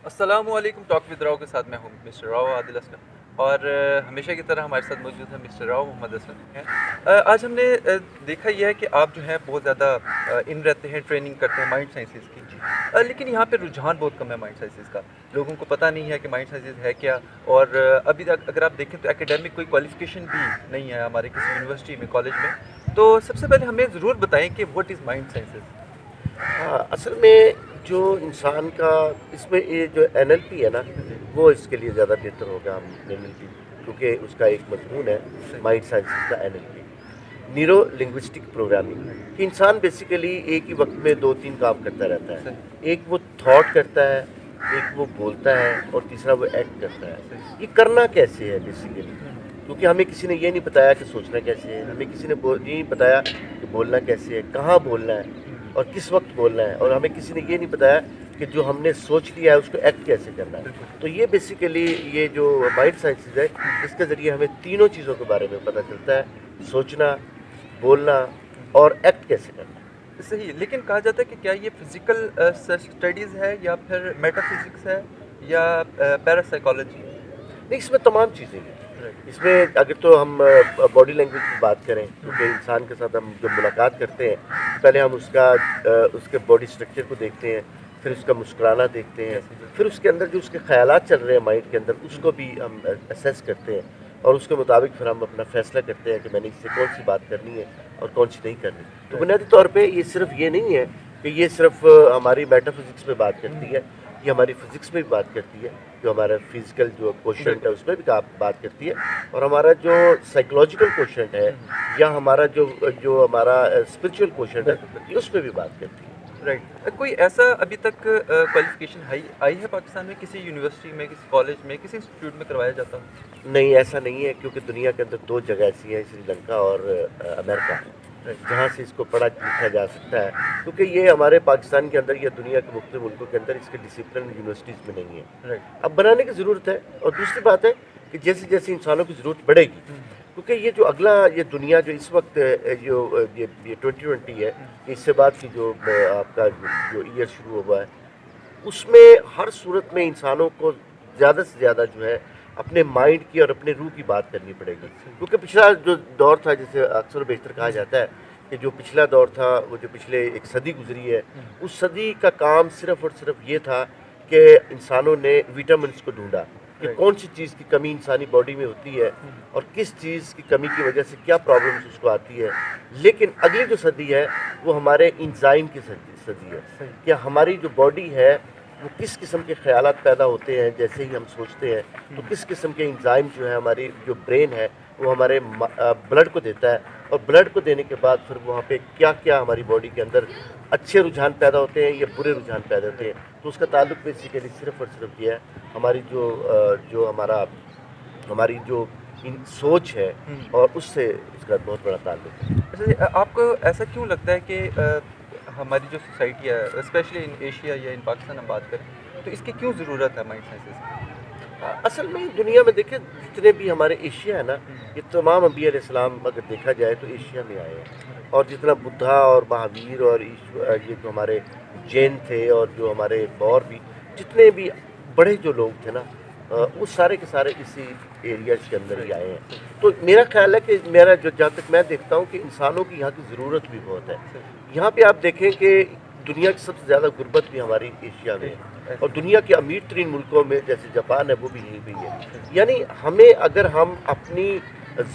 السلام علیکم، talk with Rao کے ساتھ میں ہوں مسٹر راؤ عادل اسلم، اور ہمیشہ کی طرح ہمارے ساتھ موجود ہے مسٹر راؤ محمد اسلم ہیں۔ آج ہم نے دیکھا یہ ہے کہ آپ جو ہے بہت زیادہ ان رہتے ہیں، ٹریننگ کرتے ہیں مائنڈ سائنسز کی، لیکن یہاں پہ رجحان بہت کم ہے مائنڈ سائنسز کا۔ لوگوں کو پتہ نہیں ہے کہ مائنڈ سائنسز ہے کیا، اور ابھی تک اگر آپ دیکھیں تو اکیڈیمک کوئی کوالیفیکیشن بھی نہیں ہے ہمارے کسی یونیورسٹی میں، کالج میں۔ تو سب سے پہلے ہمیں ضرور بتائیں کہ واٹ از مائنڈ سائنسز۔ ہاں، اصل میں جو انسان کا اس میں یہ جو این ایل پی ہے نا، جی، وہ اس کے لیے زیادہ بہتر ہوگا ہم این ایل پی، کیونکہ اس کا ایک مضمون ہے صحیح، مائنڈ سائنسز کا N L P, neuro linguistic programming, کہ انسان بیسیکلی ایک ہی وقت میں دو تین کام کرتا رہتا ہے۔ صحیح، ایک وہ تھاٹ کرتا ہے، ایک وہ بولتا ہے، اور تیسرا وہ ایکٹ کرتا ہے۔ صحیح، یہ کرنا کیسے ہے بیسیکلی؟ کیونکہ ہمیں کسی نے یہ نہیں بتایا کہ سوچنا کیسے ہے، ہمیں کسی نے یہ نہیں بتایا کہ بولنا کیسے ہے، کہاں بولنا ہے اور کس وقت بولنا ہے، اور ہمیں کسی نے یہ نہیں بتایا کہ جو ہم نے سوچ لیا ہے اس کو ایکٹ کیسے کرنا ہے۔ بالکل، تو یہ بیسیکلی یہ جو مائنڈ سائنسز ہے، اس کے ذریعے ہمیں تینوں چیزوں کے بارے میں پتہ چلتا ہے: سوچنا، بولنا اور ایکٹ کیسے کرنا ہے۔ صحیح۔ لیکن کہا جاتا ہے کہ کیا یہ فزیکل اسٹڈیز ہے یا پھر میٹا فزکس ہے یا پیرا سائیکالوجی؟ نہیں، اس میں تمام چیزیں ہیں۔ رائٹ، اس میں اگر تو ہم باڈی لینگویج کی بات کریں، کیونکہ انسان کے ساتھ ہم جب ملاقات کرتے ہیں پہلے ہم اس کے باڈی اسٹرکچر کو دیکھتے ہیں، پھر اس کا مسکرانا دیکھتے ہیں، پھر اس کے اندر جو اس کے خیالات چل رہے ہیں مائنڈ کے اندر، اس کو بھی ہم اسیس کرتے ہیں، اور اس کے مطابق پھر ہم اپنا فیصلہ کرتے ہیں کہ میں نے اس سے کون سی بات کرنی ہے اور کون سی نہیں کرنی۔ تو بنیادی طور پہ یہ صرف یہ نہیں ہے کہ یہ صرف ہماری میٹا فزکس پہ بات کرتی ہے، یہ ہماری فزکس میں بھی بات کرتی ہے، جو ہمارا فزیکل جو کوشنٹ ہے بالکل، اس میں بھی بات کرتی ہے، اور ہمارا جو سائیکولوجیکل کوشنٹ ہے یا ہمارا جو ہمارا اسپرچول کوشنٹ ہے، بالکل، بالکل، یہ اس پہ بھی بات کرتی ہے۔ رائٹ۔ کوئی ایسا ابھی تک کوالیفیکیشن آئی ہے پاکستان میں، کسی یونیورسٹی میں، کسی کالج میں، کسی انسٹیٹیوٹ میں کروایا جاتا ہو؟ نہیں، ایسا نہیں ہے، کیونکہ دنیا کے اندر دو جگہ ایسی ہیں، سری لنکا اور امریکہ، رائٹ، جہاں سے اس کو پڑھا لکھا جا سکتا ہے، کیونکہ یہ ہمارے پاکستان کے اندر یا دنیا کے مختلف ملکوں کے اندر اس کے ڈسپلن یونیورسٹیز میں نہیں ہے۔ رائٹ، اب بنانے کی ضرورت ہے، اور دوسری بات ہے کہ جیسے جیسے انسانوں کی ضرورت بڑھے گی، کیونکہ یہ جو اگلا یہ دنیا جو اس وقت یہ 2020 ہے، اس سے بعد کی جو آپ کا جو ایئر شروع ہوا ہے، اس میں ہر صورت میں انسانوں کو زیادہ سے زیادہ جو ہے اپنے مائنڈ کی اور اپنے روح کی بات کرنی پڑے گی، کیونکہ پچھلا جو دور تھا، جسے اکثر و بیشتر کہا جاتا ہے کہ جو پچھلا دور تھا، وہ جو پچھلے ایک صدی گزری ہے، اس صدی کا کام صرف اور صرف یہ تھا کہ انسانوں نے وٹامنس کو ڈھونڈا کہ کون سی چیز کی کمی انسانی باڈی میں ہوتی ہے اور کس چیز کی کمی کی وجہ سے کیا پرابلمس اس کو آتی ہے۔ لیکن اگلی جو صدی ہے وہ ہمارے انزائم کی صدی ہے، کہ ہماری جو باڈی ہے وہ کس قسم کے خیالات پیدا ہوتے ہیں جیسے ہی ہم سوچتے ہیں، تو کس قسم کے انزائم جو ہے، ہماری جو برین ہے وہ ہمارے بلڈ کو دیتا ہے، اور بلڈ کو دینے کے بعد پھر وہاں پہ کیا کیا ہماری باڈی کے اندر اچھے رجحان پیدا ہوتے ہیں یا برے رجحان پیدا ہوتے ہیں۔ تو اس کا تعلق بیسیکلی صرف اور صرف یہ ہے ہماری جو ہماری جو سوچ ہے، اور اس سے اس کا بہت بڑا تعلق ہے۔ اچھا جی، آپ کو ایسا کیوں لگتا ہے کہ ہماری جو سوسائٹی ہے، اسپیشلی ان ایشیا یا ان پاکستان ہم بات کریں، تو اس کی کیوں ضرورت ہے مائنڈ سائنسز کی؟ اصل میں دنیا میں دیکھیں، جتنے بھی ہمارے ایشیا ہے نا، یہ تمام انبیاء علیہ السلام اگر دیکھا جائے تو ایشیا میں آئے ہیں، اور جتنا بدھا اور مہاویر اور یہ جو ہمارے جین تھے، اور جو ہمارے اور بھی جتنے بھی بڑے جو لوگ تھے نا، وہ سارے کے سارے اسی ایریاز کے اندر ہی آئے ہیں۔ تو میرا خیال ہے کہ جہاں تک میں دیکھتا ہوں کہ انسانوں کی یہاں کی ضرورت بھی بہت ہے۔ یہاں پہ آپ دیکھیں کہ دنیا کی سب سے زیادہ غربت بھی ہماری ایشیا میں ہے، اور دنیا کے امیر ترین ملکوں میں جیسے جاپان ہے وہ بھی یہیں پہ ہی ہے۔ یعنی ہمیں اگر ہم اپنی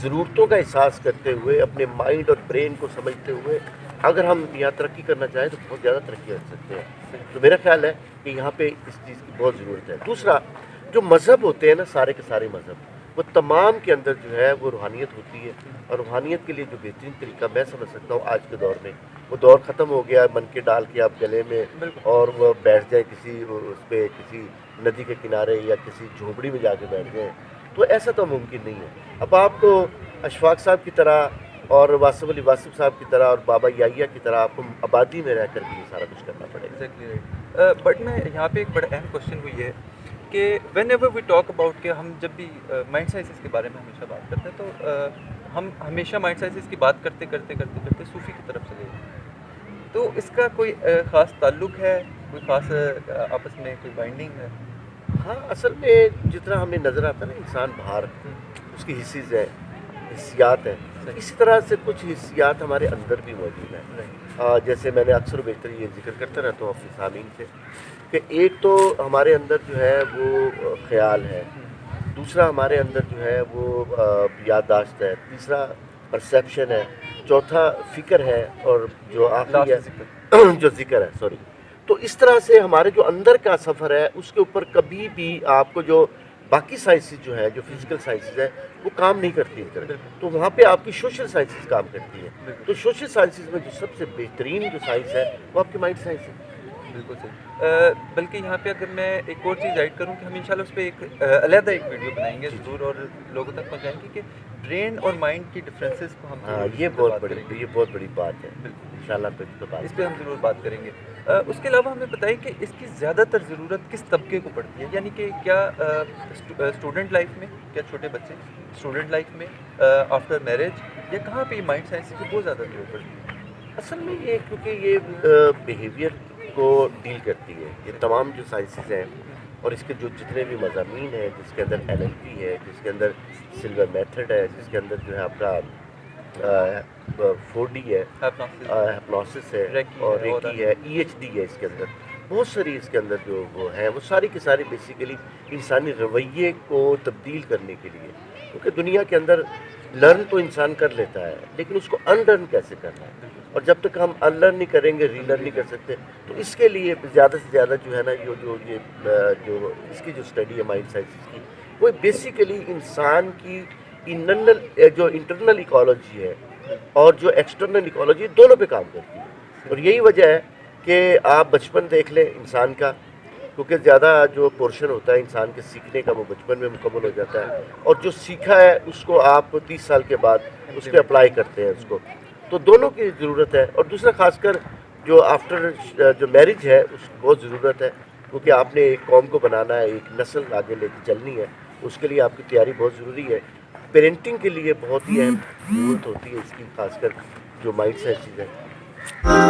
ضرورتوں کا احساس کرتے ہوئے، اپنے مائنڈ اور برین کو سمجھتے ہوئے اگر ہم یہاں ترقی کرنا چاہیں تو بہت زیادہ ترقی کر سکتے ہیں۔ تو میرا خیال ہے کہ یہاں پہ اس چیز کی بہت ضرورت ہے۔ دوسرا، جو مذہب ہوتے ہیں نا، سارے کے سارے مذہب، وہ تمام کے اندر جو ہے وہ روحانیت ہوتی ہے، اور روحانیت کے لیے جو بہترین طریقہ میں سمجھ سکتا ہوں آج کے دور میں، وہ دور ختم ہو گیا من کے ڈال کے آپ گلے میں بالکل، اور وہ بیٹھ جائیں کسی اس پہ کسی ندی کے کنارے یا کسی جھونپڑی میں جا کے بیٹھ جائیں، تو ایسا تو ممکن نہیں ہے۔ اب آپ کو اشفاق صاحب کی طرح اور واصف علی واصف صاحب کی طرح اور بابا یحییٰ کی طرح آپ کو آبادی میں رہ کر بھی یہ سارا کچھ کرنا پڑے گا۔ Exactly right. بٹ میں یہاں پہ ایک بڑا اہم کوشچن ہوئی ہے کہ whenever we talk about, کہ ہم جب بھی مائنڈ سائنسز کے بارے میں ہمیشہ بات کرتے ہیں تو ہم ہمیشہ مائنڈ سائنسز کی بات کرتے کرتے کرتے کرتے صوفی کی طرف چلے جاتے ہیں۔ تو اس کا کوئی خاص تعلق ہے، کوئی خاص آپس میں کوئی بائنڈنگ ہے؟ ہاں اصل میں جتنا ہمیں نظر آتا ہے نا انسان باہر اس کی حصیز ہے حصیات ہیں اسی طرح سے کچھ حصیات ہمارے اندر بھی موجود ہیں جیسے میں نے اکثر و بیشتر یہ ذکر کرتا رہتا ہوں اپنے سامعین سے کہ ایک تو ہمارے اندر جو ہے وہ خیال ہے دوسرا ہمارے اندر جو ہے وہ یادداشت ہے تیسرا پرسیپشن ہے چوتھا فکر ہے اور جو آخری ہے جو ذکر ہے سوری تو اس طرح سے ہمارے جو اندر کا سفر ہے اس کے اوپر کبھی بھی آپ کو جو باقی سائنسز جو ہے جو فزیکل سائنسز ہے وہ کام نہیں کرتی اس طرح تو وہاں پہ آپ کی سوشل سائنسز کام کرتی ہے تو سوشل سائنسز میں جو سب سے بہترین جو سائنس ہے وہ آپ کی مائنڈ سائنس ہے بالکل صحیح بلکہ یہاں پہ اگر میں ایک اور چیز ایڈ کروں کہ ہم انشاءاللہ اس پہ ایک علیحدہ ایک ویڈیو بنائیں گے ضرور اور لوگوں تک پہنچائیں گے کہ برین اور مائنڈ کی ڈفرینسز کو ہم ہاں یہ بہت بڑی بات ہے انشاءاللہ اس پہ ہم ضرور بات کریں گے اس کے علاوہ ہمیں بتائیں کہ اس کی زیادہ تر ضرورت کس طبقے کو پڑتی ہے یعنی کہ کیا اسٹوڈنٹ لائف میں کیا چھوٹے بچے اسٹوڈنٹ لائف میں آفٹر میرج یا کہاں پہ مائنڈ سائنس کی بہت زیادہ ضرورت پڑتی ہے اصل میں یہ کیونکہ یہ بیہیویئر کو ڈیل کرتی ہے یہ تمام جو سائنسز ہیں اور اس کے جو جتنے بھی مضامین ہیں جس کے اندر ایل ایل پی ہے جس کے اندر سلور میتھڈ ہے جس کے اندر جو ہے آپ کا 4D ہے ہپنوسس ہے اور ریکی ہے EHD ہے اس کے اندر بہت ساری اس کے اندر جو وہ ہیں وہ ساری کی ساری بیسیکلی انسانی رویے کو تبدیل کرنے کے لیے کیونکہ دنیا کے اندر لرن تو انسان کر لیتا ہے لیکن اس کو انلرن کیسے کرنا ہے اور جب تک ہم انلرن نہیں کریں گے ری لرن نہیں کر سکتے تو اس کے لیے زیادہ سے زیادہ جو ہے نا جو اس کی جو اسٹڈی ہے مائنڈ سائنسز کی وہ بیسیکلی انسان کی جو انٹرنل ایکالوجی ہے اور جو ایکسٹرنل ایکالوجی دونوں پہ کام کرتی ہے اور یہی وجہ ہے کہ آپ بچپن دیکھ لیں انسان کا کیونکہ زیادہ جو پورشن ہوتا ہے انسان کے سیکھنے کا وہ بچپن میں مکمل ہو جاتا ہے اور جو سیکھا ہے اس کو آپ 30 سال کے بعد اس پہ اپلائی کرتے ہیں اس کو تو دونوں کی ضرورت ہے اور دوسرا خاص کر جو آفٹر جو میرج ہے اس کی بہت ضرورت ہے کیونکہ آپ نے ایک قوم کو بنانا ہے ایک نسل آگے لے کے چلنی ہے اس کے لیے آپ کی تیاری بہت ضروری ہے پیرنٹنگ کے لیے بہت ہی اہم ضرورت ہوتی ہے اس کی خاص کر جو مائنڈ سیٹ چیز ہے